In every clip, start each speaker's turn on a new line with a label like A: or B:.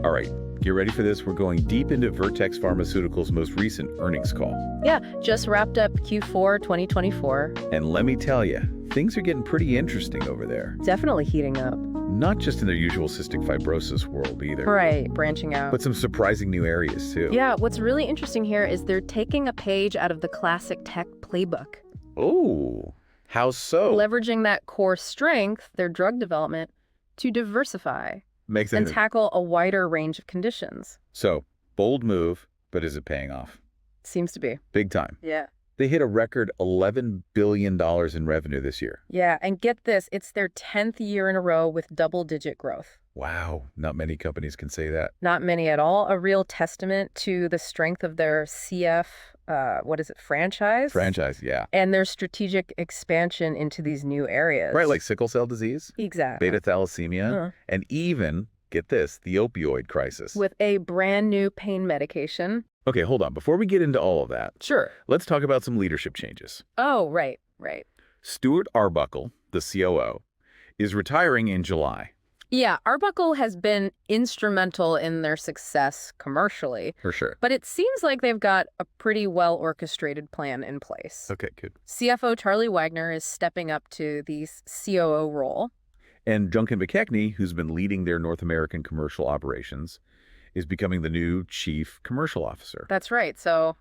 A: All right, get ready for this. We're going deep into Vertex Pharmaceuticals' most recent earnings call.
B: Yeah, just wrapped up Q4 2024.
A: And let me tell you, things are getting pretty interesting over there.
B: Definitely heating up.
A: Not just in their usual cystic fibrosis world either.
B: Right, branching out.
A: But some surprising new areas too.
B: Yeah, what's really interesting here is they're taking a page out of the classic tech playbook.
A: Oh, how so?
B: Leveraging that core strength, their drug development, to diversify
A: Makes
B: and
A: sense.
B: tackle a wider range of conditions.
A: So, bold move, but is it paying off?
B: Seems to be.
A: Big time.
B: Yeah.
A: They hit a record $11 billion in revenue this year.
B: Yeah, and get this, it's their 10th year in a row with double-digit growth.
A: Wow, not many companies can say that.
B: Not many at all. A real testament to the strength of their CF, franchise?
A: Franchise, yeah.
B: And their strategic expansion into these new areas.
A: Right, like sickle cell disease,
B: Exactly.
A: beta thalassemia, and even, get this, the opioid crisis.
B: With a brand new pain medication.
A: Okay, hold on. Before we get into all of that,
B: Sure.
A: let's talk about some leadership changes.
B: Oh, right.
A: Stuart Arbuckle, the COO, is retiring in July.
B: Yeah, Arbuckle has been instrumental in their success commercially,
A: For sure.
B: but it seems like they've got a pretty well-orchestrated plan in place.
A: Okay, good.
B: CFO Charlie Wagner is stepping up to the COO role.
A: And Duncan McKechnie, who's been leading their North American commercial operations, is becoming the new chief commercial officer.
B: That's right. So,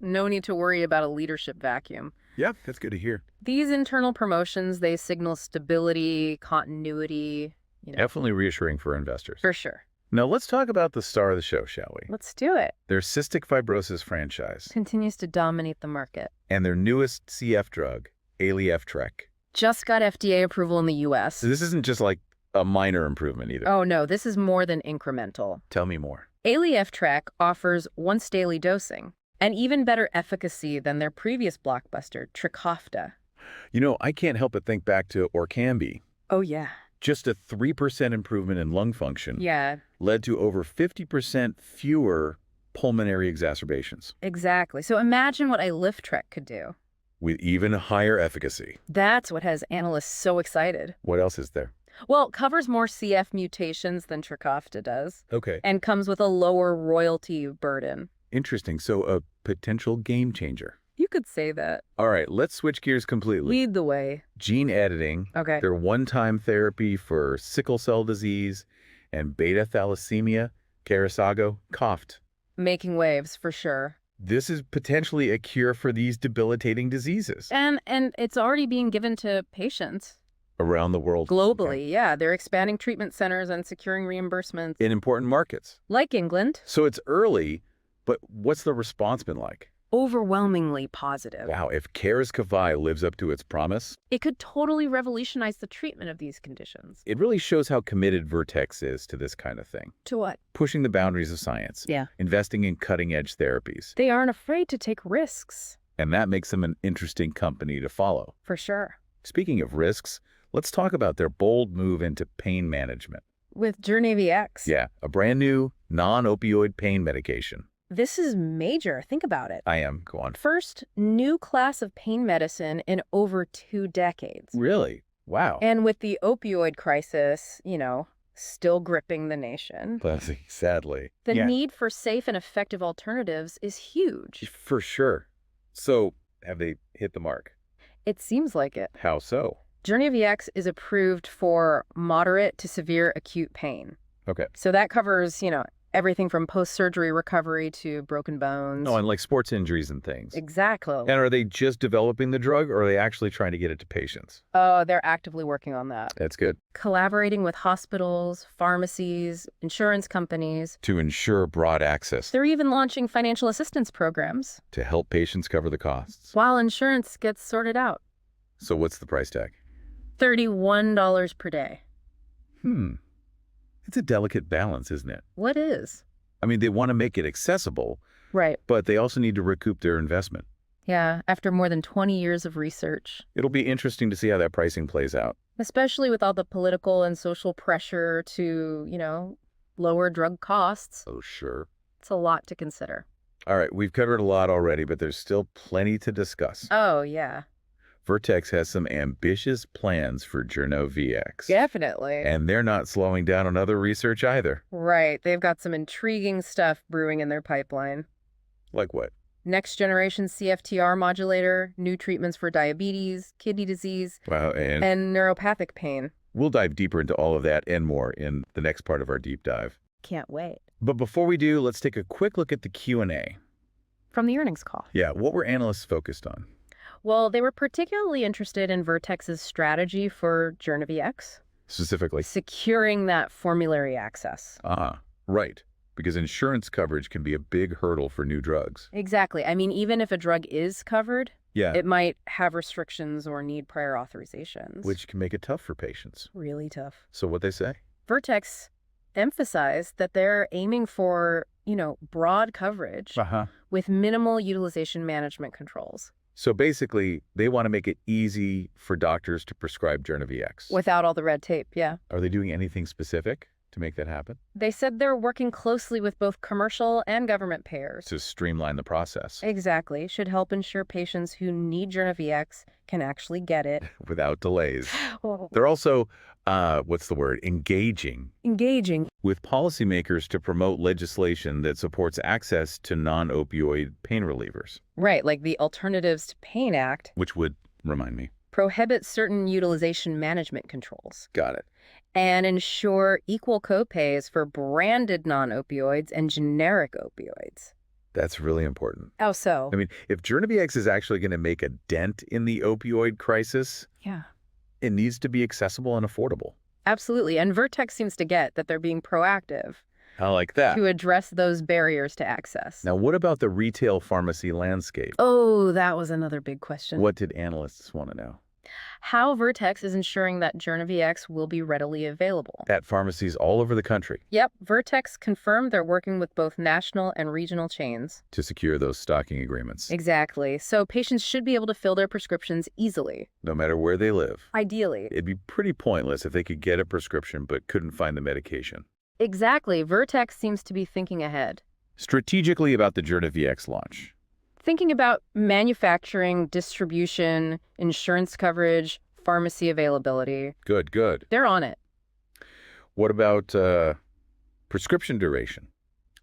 B: no need to worry about a leadership vacuum.
A: Yeah, that's good to hear.
B: These internal promotions, they signal stability, continuity,
A: Definitely reassuring for investors.
B: For sure.
A: Now, let's talk about the star of the show, shall we?
B: Let's do it.
A: Their cystic fibrosis franchise
B: Continues to dominate the market.
A: and their newest CF drug, ElifTrek.
B: Just got FDA approval in the U.S.
A: So this isn't just like a minor improvement either.
B: Oh, no, this is more than incremental.
A: Tell me more.
B: ElifTrek offers once-daily dosing and even better efficacy than their previous blockbuster, Trikafta.
A: I can't help but think back to Orkambi.
B: Oh, yeah.
A: Just a 3% improvement in lung function
B: Yeah,
A: led to over 50% fewer pulmonary exacerbations
B: exactly. So imagine what ElifTrek could do.
A: with even higher efficacy.
B: That's what has analysts so excited.
A: What else is there?
B: Well, it covers more CF mutations than Trikafta does
A: Okay.
B: and comes with a lower royalty burden.
A: Interesting. So a potential game changer.
B: You could say that.
A: All right, let's switch gears completely.
B: Lead the way.
A: Gene editing,
B: Okay.
A: their one-time therapy for sickle cell disease and beta thalassemia, Carosagocept.
B: Making waves, for sure.
A: This is potentially a cure for these debilitating diseases
B: And it's already being given to patients
A: around the world.
B: globally. Yeah, they're expanding treatment centers and securing reimbursements.
A: In important markets.
B: Like England.
A: So it's early, but what's the response been like?
B: Overwhelmingly positive.
A: Wow, if Carosagocept lives up to its promise,
B: It could totally revolutionize the treatment of these conditions.
A: it really shows how committed Vertex is to this kind of thing.
B: To what?
A: Pushing the boundaries of science.
B: Yeah.
A: Investing in cutting-edge therapies.
B: They aren't afraid to take risks.
A: And that makes them an interesting company to follow.
B: For sure.
A: Speaking of risks, let's talk about their bold move into pain management.
B: With JernoVEX.
A: Yeah, a brand new non-opioid pain medication.
B: This is major. Think about it.
A: I am. Go on.
B: First new class of pain medicine in over 2 decades.
A: Really? Wow.
B: And with the opioid crisis, still gripping the nation,
A: Sadly.
B: the
A: Yeah,
B: need for safe and effective alternatives is huge.
A: for sure. So, have they hit the mark?
B: It seems like it.
A: How so?
B: JernoVEX is approved for moderate to severe acute pain.
A: Okay.
B: So that covers, everything from post-surgery recovery to broken bones.
A: No, and like sports injuries and things.
B: Exactly.
A: And are they just developing the drug, or are they actually trying to get it to patients?
B: Oh, they're actively working on that.
A: That's good.
B: Collaborating with hospitals, pharmacies, insurance companies.
A: To ensure broad access
B: They're even launching financial assistance programs
A: to help patients cover the costs.
B: while insurance gets sorted out.
A: So what's the price tag?
B: $31 per day.
A: It's a delicate balance, isn't it?
B: What is?
A: I mean, they want to make it accessible,
B: Right.
A: but they also need to recoup their investment.
B: Yeah, after more than 20 years of research.
A: It'll be interesting to see how that pricing plays out.
B: Especially with all the political and social pressure to, lower drug costs.
A: Oh, sure.
B: It's a lot to consider.
A: All right, we've covered a lot already, but there's still plenty to discuss.
B: Oh, yeah.
A: Vertex has some ambitious plans for JernoVEX.
B: Definitely.
A: And they're not slowing down on other research either.
B: Right. They've got some intriguing stuff brewing in their pipeline.
A: Like what?
B: Next generation CFTR modulator, new treatments for diabetes, kidney disease,
A: Wow,
B: and neuropathic pain.
A: we'll dive deeper into all of that and more in the next part of our deep dive.
B: Can't wait.
A: But before we do, let's take a quick look at the Q&A.
B: From the earnings call.
A: Yeah, what were analysts focused on?
B: Well, they were particularly interested in Vertex's strategy for JernoVEX,
A: Specifically?
B: securing that formulary access.
A: Right. Because insurance coverage can be a big hurdle for new drugs.
B: Exactly. I mean, even if a drug is covered,
A: Yeah,
B: it might have restrictions or need prior authorizations.
A: which can make it tough for patients.
B: really tough.
A: So what they say?
B: Vertex emphasized that they're aiming for, broad coverage
A: Uh-huh.
B: with minimal utilization management controls
A: So basically, they want to make it easy for doctors to prescribe JernoVEX.
B: without all the red tape. Yeah.
A: Are they doing anything specific to make that happen?
B: They said they're working closely with both commercial and government payers.
A: To streamline the process
B: Exactly. Should help ensure patients who need JernoVEX can actually get it.
A: without delays. They're also, engaging
B: Engaging.
A: with policymakers to promote legislation that supports access to non-opioid pain relievers,
B: Right, like the Alternatives to Pain Act
A: which would, remind me.
B: prohibits certain utilization management controls
A: Got it.
B: and ensure equal copays for branded non-opioids and generic opioids.
A: That's really important.
B: How so?
A: I mean, if JernoVEX is actually going to make a dent in the opioid crisis,
B: Yeah.
A: it needs to be accessible and affordable.
B: Absolutely. And Vertex seems to get that they're being proactive
A: I like that.
B: to address those barriers to access.
A: Now, what about the retail pharmacy landscape?
B: Oh, that was another big question.
A: What did analysts want to know?
B: How Vertex is ensuring that JernoVEX will be readily available.
A: At pharmacies all over the country
B: Yep, Vertex confirmed they're working with both national and regional chains.
A: to secure those stocking agreements,
B: Exactly. So patients should be able to fill their prescriptions easily.
A: no matter where they live.
B: Ideally.
A: It'd be pretty pointless if they could get a prescription but couldn't find the medication.
B: Exactly. Vertex seems to be thinking ahead.
A: Strategically about the JernoVEX launch.
B: Thinking about manufacturing, distribution, insurance coverage, pharmacy availability.
A: Good, good.
B: They're on it.
A: What about prescription duration?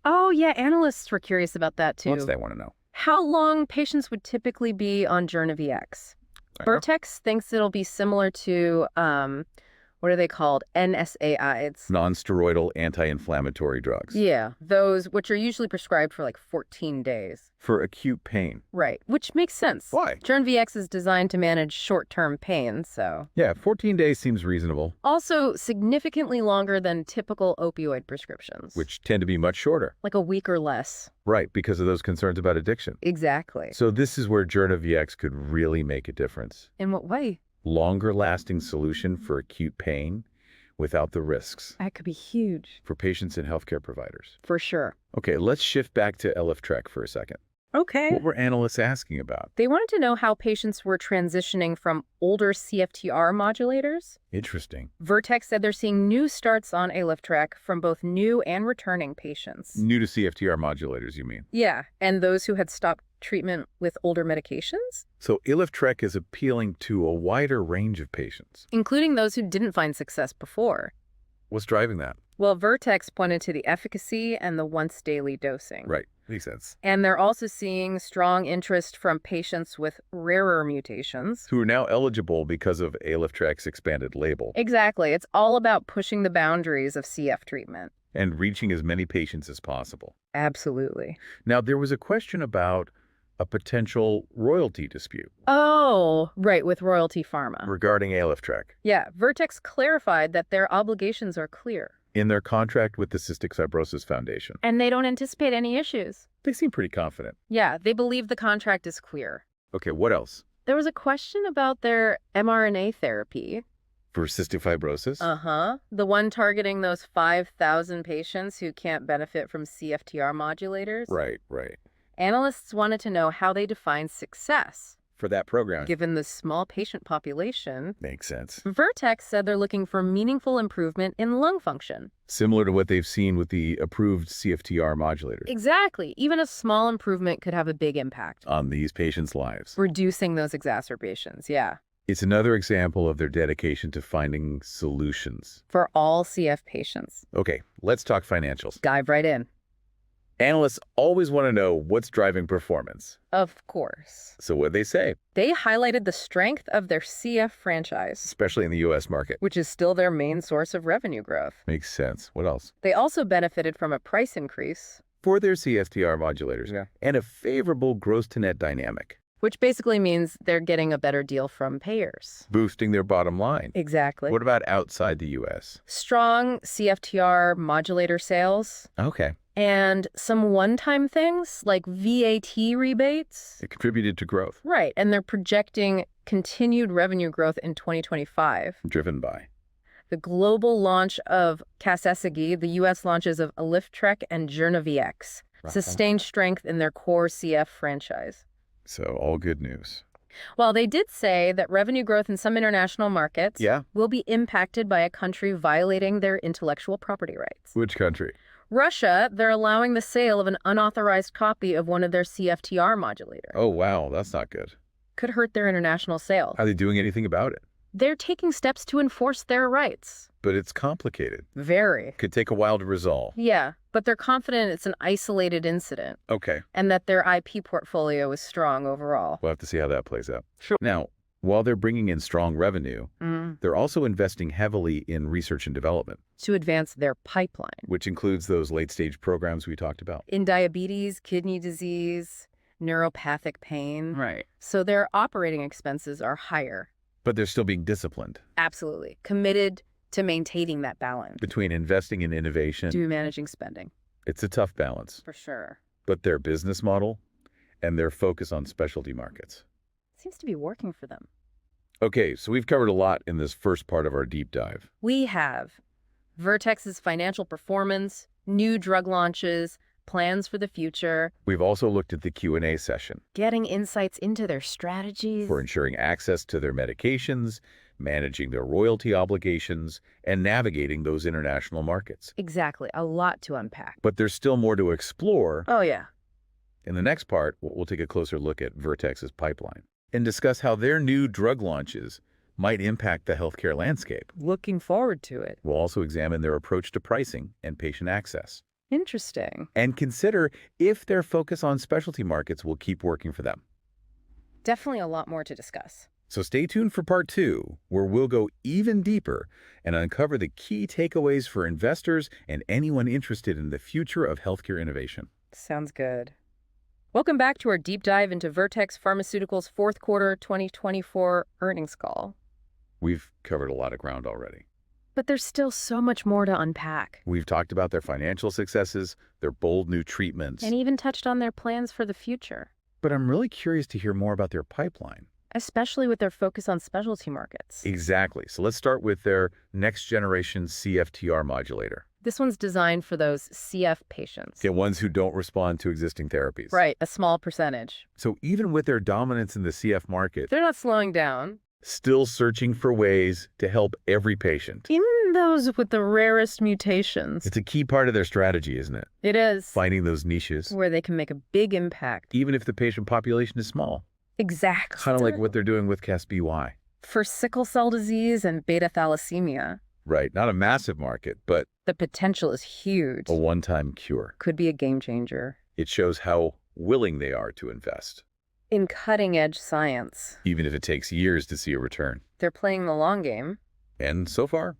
B: Oh, yeah, analysts were curious about that too.
A: What's they want to know?
B: How long patients would typically be on JernoVEX? Vertex thinks it'll be similar to, what are they called? NSAIDs.
A: Non-steroidal anti-inflammatory drugs.
B: Yeah, those which are usually prescribed for like 14 days.
A: For acute pain.
B: Right, which makes sense.
A: Why?
B: JernoVEX is designed to manage short-term pain, so.
A: Yeah, 14 days seems reasonable,
B: Also, significantly longer than typical opioid prescriptions.
A: which tend to be much shorter.
B: Like a week or less.
A: Right, because of those concerns about addiction.
B: Exactly.
A: So this is where JernoVEX could really make a difference.
B: In what way?
A: Longer-lasting solution for acute pain without the risks
B: That could be huge.
A: for patients and healthcare providers.
B: For sure.
A: Okay, let's shift back to ElifTrek for a second.
B: Okay.
A: What were analysts asking about?
B: They wanted to know how patients were transitioning from older CFTR modulators.
A: Interesting.
B: Vertex said they're seeing new starts on ElifTrek from both new and returning patients.
A: New to CFTR modulators, you mean?
B: Yeah, and those who had stopped treatment with older medications,
A: So ElifTrek is appealing to a wider range of patients.
B: including those who didn't find success before.
A: What's driving that?
B: Well, Vertex pointed to the efficacy and the once-daily dosing.
A: Right, makes sense.
B: And they're also seeing strong interest from patients with rarer mutations.
A: Who are now eligible because of ElifTrek's expanded label
B: Exactly. It's all about pushing the boundaries of CF treatment.
A: and reaching as many patients as possible.
B: Absolutely.
A: Now, there was a question about a potential royalty dispute
B: Oh, right, with Royalty Pharma.
A: regarding ElifTrek
B: Yeah, Vertex clarified that their obligations are clear.
A: in their contract with the Cystic Fibrosis Foundation.
B: And they don't anticipate any issues.
A: They seem pretty confident.
B: Yeah, they believe the contract is clear.
A: Okay, what else?
B: There was a question about their mRNA therapy.
A: For cystic fibrosis?
B: Uh-huh. The one targeting those 5,000 patients who can't benefit from CFTR modulators.
A: Right, right.
B: Analysts wanted to know how they define success.
A: for that program.
B: Given the small patient population,
A: Makes sense.
B: Vertex said they're looking for meaningful improvement in lung function.
A: Similar to what they've seen with the approved CFTR modulators.
B: Exactly. Even a small improvement could have a big impact.
A: On these patients' lives.
B: Reducing those exacerbations, yeah.
A: It's another example of their dedication to finding solutions.
B: For all CF patients.
A: Okay, let's talk financials.
B: Dive right in.
A: Analysts always want to know what's driving performance.
B: Of course.
A: So what'd they say?
B: They highlighted the strength of their CF franchise,
A: Especially in the U.S. market.
B: which is still their main source of revenue growth.
A: Makes sense. What else?
B: They also benefited from a price increase,
A: For their CFTR modulators. And a favorable gross-to-net dynamic.
B: which basically means they're getting a better deal from payers.
A: Boosting their bottom line.
B: Exactly.
A: What about outside the U.S.?
B: Strong CFTR modulator sales
A: Okay.
B: and some one-time things like VAT rebates.
A: It contributed to growth.
B: Right, and they're projecting continued revenue growth in 2025.
A: Driven by.
B: The global launch of Carosagocept, the U.S. launches of ElifTrek and JernoVEX, sustained strength in their core CF franchise.
A: So all good news.
B: Well, they did say that revenue growth in some international markets will be impacted by a country violating their intellectual property rights.
A: Which country?
B: Russia, they're allowing the sale of an unauthorized copy of one of their CFTR modulators.
A: Oh, wow. That's not good.
B: Could hurt their international sales.
A: Are they doing anything about it?
B: They're taking steps to enforce their rights.
A: But it's complicated.
B: Very.
A: Could take a while to resolve.
B: Yeah, but they're confident it's an isolated incident
A: Okay.
B: and that their IP portfolio is strong overall.
A: We'll have to see how that plays out. Sure. Now, while they're bringing in strong revenue, they're also investing heavily in research and development,
B: To advance their pipeline.
A: which includes those late-stage programs we talked about.
B: In diabetes, kidney disease, neuropathic pain.
A: Right.
B: So their operating expenses are higher.
A: But they're still being disciplined
B: Absolutely. Committed to maintaining that balance.
A: between investing in innovation.
B: To managing spending.
A: It's a tough balance.
B: For sure.
A: But their business model and their focus on specialty markets.
B: Seems to be working for them.
A: Okay, so we've covered a lot in this first part of our deep dive.
B: We have Vertex's financial performance, new drug launches, plans for the future,
A: We've also looked at the Q&A session
B: getting insights into their strategies.
A: for ensuring access to their medications, managing their royalty obligations, and navigating those international markets.
B: Exactly. A lot to unpack.
A: But there's still more to explore.
B: Oh, yeah.
A: In the next part, we'll take a closer look at Vertex's pipeline and discuss how their new drug launches might impact the healthcare landscape.
B: Looking forward to it.
A: We'll also examine their approach to pricing and patient access,
B: Interesting.
A: and consider if their focus on specialty markets will keep working for them.
B: Definitely a lot more to discuss.
A: So stay tuned for part 2, where we'll go even deeper and uncover the key takeaways for investors and anyone interested in the future of healthcare innovation.
B: Sounds good. Welcome back to our deep dive into Vertex Pharmaceuticals' fourth quarter 2024 earnings call.
A: We've covered a lot of ground already.
B: But there's still so much more to unpack.
A: We've talked about their financial successes, their bold new treatments.
B: And even touched on their plans for the future,
A: But I'm really curious to hear more about their pipeline.
B: especially with their focus on specialty markets.
A: Exactly. So let's start with their next generation CFTR modulator.
B: This one's designed for those CF patients.
A: The ones who don't respond to existing therapies.
B: Right, a small percentage.
A: So even with their dominance in the CF market,
B: They're not slowing down.
A: still searching for ways to help every patient.
B: Even those with the rarest mutations.
A: It's a key part of their strategy, isn't it?
B: It is.
A: Finding those niches,
B: Where they can make a big impact.
A: even if the patient population is small.
B: Exactly.
A: Kind of like what they're doing with Cas-BY.
B: For sickle cell disease and beta thalassemia,
A: Right. Not a massive market, but
B: the potential is huge.
A: a one-time cure.
B: Could be a game changer.
A: It shows how willing they are to invest,
B: In cutting-edge science,
A: even if it takes years to see a return.
B: they're playing the long game.
A: And so far,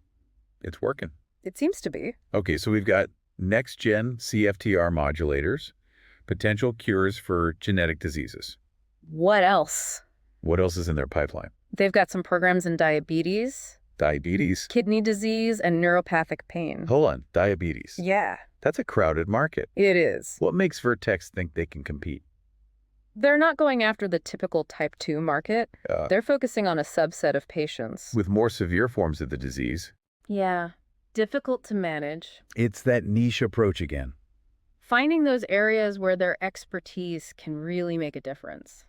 A: it's working.
B: It seems to be.
A: Okay, so we've got next-gen CFTR modulators, potential cures for genetic diseases.
B: What else?
A: What else is in their pipeline?
B: They've got some programs in diabetes,
A: Diabetes.
B: kidney disease, and neuropathic pain.
A: Hold on, diabetes.
B: Yeah,
A: That's a crowded market.
B: it is.
A: What makes Vertex think they can compete?
B: They're not going after the typical type 2 market. They're focusing on a subset of patients.
A: With more severe forms of the disease,
B: Yeah, difficult to manage.
A: it's that niche approach again.
B: Finding those areas where their expertise can really make a difference.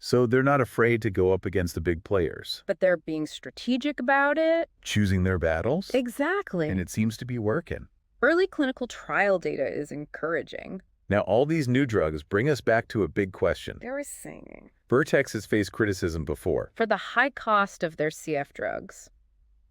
A: So they're not afraid to go up against the big players,
B: But they're being strategic about it.
A: choosing their battles,
B: Exactly.
A: and it seems to be working.
B: Early clinical trial data is encouraging.
A: Now, all these new drugs bring us back to a big question.
B: Very singing.
A: Vertex has faced criticism before.
B: For the high cost of their CF drugs,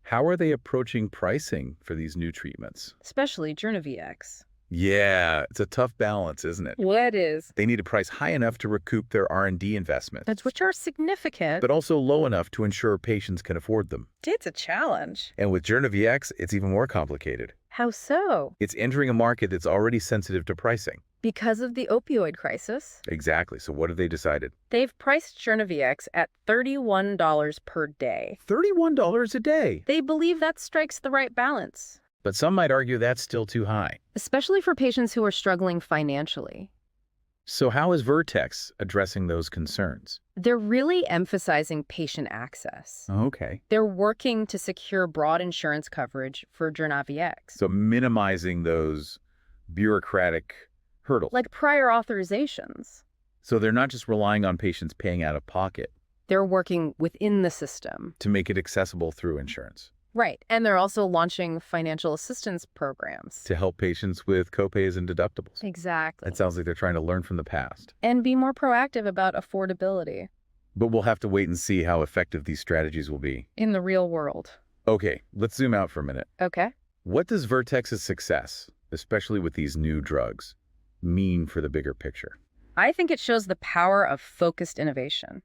A: How are they approaching pricing for these new treatments?
B: especially JernoVEX.
A: Yeah, it's a tough balance, isn't it?
B: What is?
A: They need a price high enough to recoup their R&D investments,
B: Which are significant.
A: but also low enough to ensure patients can afford them.
B: It's a challenge.
A: And with JernoVEX, it's even more complicated.
B: How so?
A: It's entering a market that's already sensitive to pricing.
B: Because of the opioid crisis,
A: Exactly. So what have they decided?
B: they've priced JernoVEX at $31 per day.
A: $31 a day.
B: They believe that strikes the right balance,
A: But some might argue that's still too high.
B: especially for patients who are struggling financially.
A: So how is Vertex addressing those concerns?
B: They're really emphasizing patient access.
A: Okay.
B: They're working to secure broad insurance coverage for JernoVEX,
A: So minimizing those bureaucratic hurdles.
B: like prior authorizations.
A: So they're not just relying on patients paying out of pocket
B: They're working within the system.
A: to make it accessible through insurance,
B: Right. And they're also launching financial assistance programs.
A: to help patients with copays and deductibles.
B: Exactly.
A: That sounds like they're trying to learn from the past.
B: And be more proactive about affordability
A: But we'll have to wait and see how effective these strategies will be.
B: in the real world.
A: Okay, let's zoom out for a minute.
B: Okay.
A: What does Vertex's success, especially with these new drugs, mean for the bigger picture?
B: I think it shows the power of focused innovation.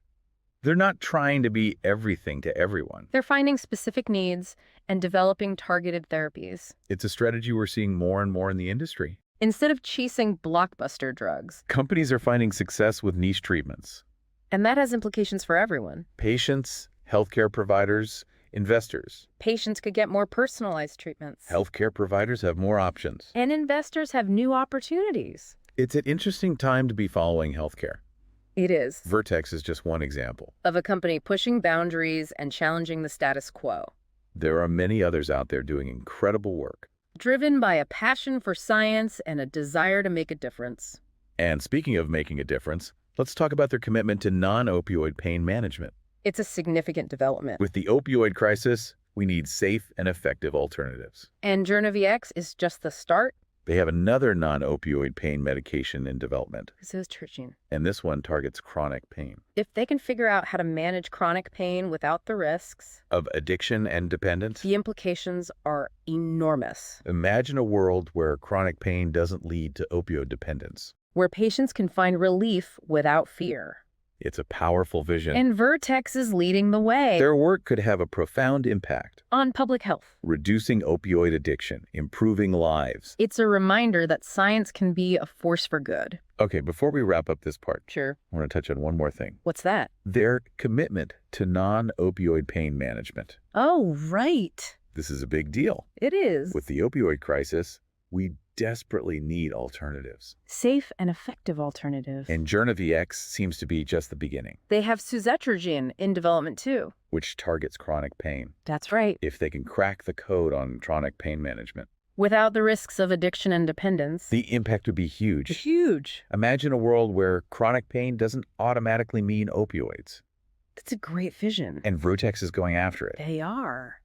A: They're not trying to be everything to everyone.
B: They're finding specific needs and developing targeted therapies.
A: It's a strategy we're seeing more and more in the industry.
B: Instead of chasing blockbuster drugs.
A: Companies are finding success with niche treatments.
B: And that has implications for everyone.
A: Patients, healthcare providers, investors.
B: Patients could get more personalized treatments.
A: Healthcare providers have more options.
B: And investors have new opportunities.
A: It's an interesting time to be following healthcare.
B: It is.
A: Vertex is just one example.
B: Of a company pushing boundaries and challenging the status quo.
A: There are many others out there doing incredible work.
B: Driven by a passion for science and a desire to make a difference.
A: And speaking of making a difference, let's talk about their commitment to non-opioid pain management.
B: It's a significant development.
A: With the opioid crisis, we need safe and effective alternatives.
B: And JernoVEX is just the start.
A: They have another non-opioid pain medication in development,
B: Carosagocept.
A: and this one targets chronic pain.
B: If they can figure out how to manage chronic pain without the risks,
A: Of addiction and dependence,
B: the implications are enormous.
A: imagine a world where chronic pain doesn't lead to opioid dependence.
B: Where patients can find relief without fear.
A: It's a powerful vision.
B: And Vertex is leading the way.
A: Their work could have a profound impact,
B: On public health.
A: reducing opioid addiction, improving lives.
B: It's a reminder that science can be a force for good.
A: Okay, before we wrap up this part,
B: Sure.
A: I want to touch on one more thing.
B: What's that?
A: Their commitment to non-opioid pain management.
B: Oh, right.
A: This is a big deal.
B: It is.
A: With the opioid crisis, we desperately need alternatives.
B: Safe and effective alternative.
A: And JernoVEX seems to be just the beginning,
B: They have suzetrigine in development too.
A: which targets chronic pain.
B: That's right.
A: If they can crack the code on chronic pain management,
B: Without the risks of addiction and dependence.
A: the impact would be huge.
B: Huge.
A: Imagine a world where chronic pain doesn't automatically mean opioids,
B: That's a great vision.
A: and Vertex is going after it.
B: They are.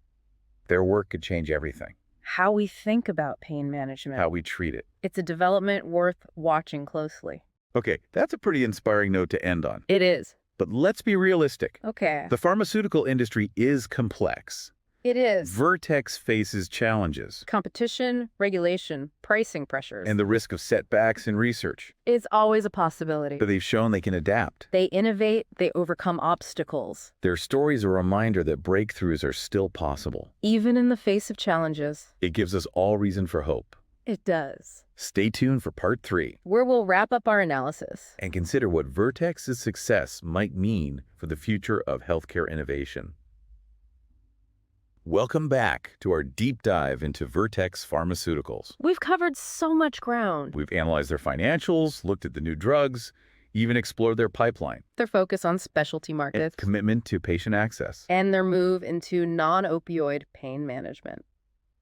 A: Their work could change everything,
B: How we think about pain management.
A: how we treat it.
B: It's a development worth watching closely.
A: Okay, that's a pretty inspiring note to end on.
B: It is.
A: But let's be realistic.
B: Okay.
A: The pharmaceutical industry is complex.
B: It is.
A: Vertex faces challenges
B: Competition, regulation, pricing pressures.
A: and the risk of setbacks in research,
B: It's always a possibility.
A: but they've shown they can adapt.
B: They innovate, they overcome obstacles,
A: Their stories are a reminder that breakthroughs are still possible.
B: even in the face of challenges.
A: It gives us all reason for hope.
B: It does.
A: Stay tuned for part 3
B: Where we'll wrap up our analysis.
A: and consider what Vertex's success might mean for the future of healthcare innovation. Welcome back to our deep dive into Vertex Pharmaceuticals.
B: We've covered so much ground.
A: We've analyzed their financials, looked at the new drugs, even explored their pipeline
B: Their focus on specialty
A: and
B: markets.
A: commitment to patient access.
B: And their move into non-opioid pain management.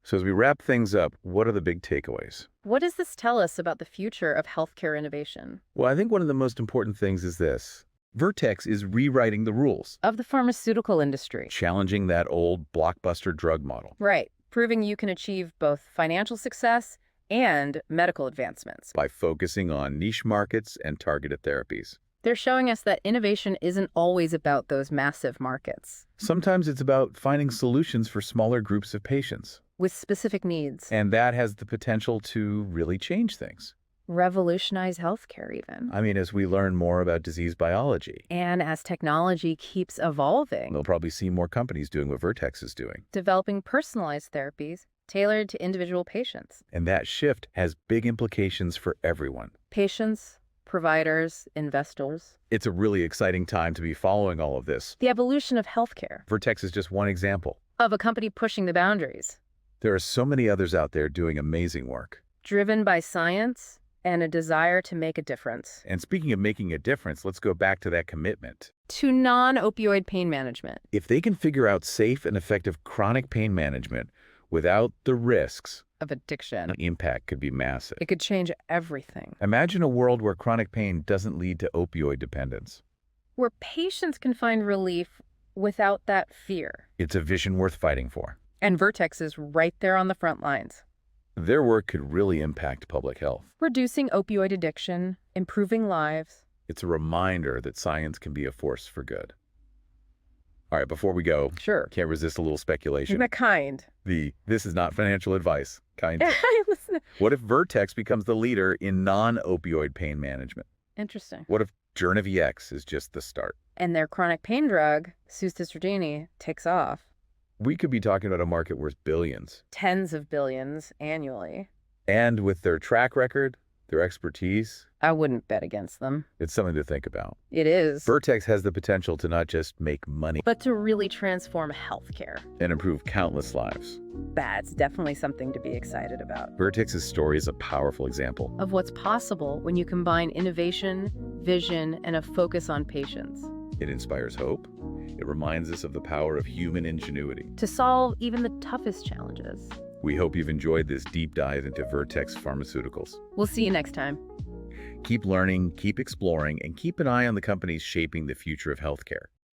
A: So as we wrap things up, what are the big takeaways?
B: What does this tell us about the future of healthcare innovation?
A: Well, I think one of the most important things is this. Vertex is rewriting the rules,
B: of the pharmaceutical industry.
A: challenging that old blockbuster drug model
B: Right, proving you can achieve both financial success and medical advancements.
A: by focusing on niche markets and targeted therapies.
B: They're showing us that innovation isn't always about those massive markets
A: Sometimes it's about finding solutions for smaller groups of patients,
B: with specific needs.
A: and that has the potential to really change things.
B: Revolutionize healthcare even.
A: I mean, as we learn more about disease biology,
B: And as technology keeps evolving,
A: we'll probably see more companies doing what Vertex is doing.
B: developing personalized therapies tailored to individual patients.
A: And that shift has big implications for everyone.
B: Patients, providers, investors.
A: It's a really exciting time to be following all of this.
B: The evolution of healthcare,
A: Vertex is just one example.
B: of a company pushing the boundaries,
A: There are so many others out there doing amazing work.
B: driven by science and a desire to make a difference.
A: And speaking of making a difference, let's go back to that commitment.
B: To non-opioid pain management.
A: If they can figure out safe and effective chronic pain management without the risks,
B: Of addiction.
A: the impact could be massive.
B: It could change everything.
A: Imagine a world where chronic pain doesn't lead to opioid dependence.
B: Where patients can find relief without that fear.
A: It's a vision worth fighting for.
B: And Vertex is right there on the front lines.
A: Their work could really impact public health.
B: Reducing opioid addiction, improving lives.
A: It's a reminder that science can be a force for good. All right, before we go,
B: Sure.
A: can't resist a little speculation.
B: The kind.
A: This is not financial advice kind.
B: Listen.
A: What if Vertex becomes the leader in non-opioid pain management?
B: Interesting.
A: What if JernoVEX is just the start?
B: And their chronic pain drug, Sustostradini, takes off.
A: We could be talking about a market worth billions.
B: Tens of billions annually.
A: And with their track record, their expertise,
B: I wouldn't bet against them.
A: it's something to think about.
B: It is.
A: Vertex has the potential to not just make money
B: But to really transform healthcare.
A: and improve countless lives.
B: That's definitely something to be excited about.
A: Vertex's story is a powerful example.
B: Of what's possible when you combine innovation, vision, and a focus on patients.
A: It inspires hope. It reminds us of the power of human ingenuity.
B: To solve even the toughest challenges.
A: We hope you've enjoyed this deep dive into Vertex Pharmaceuticals.
B: We'll see you next time.
A: Keep learning, keep exploring, and keep an eye on the companies shaping the future of healthcare.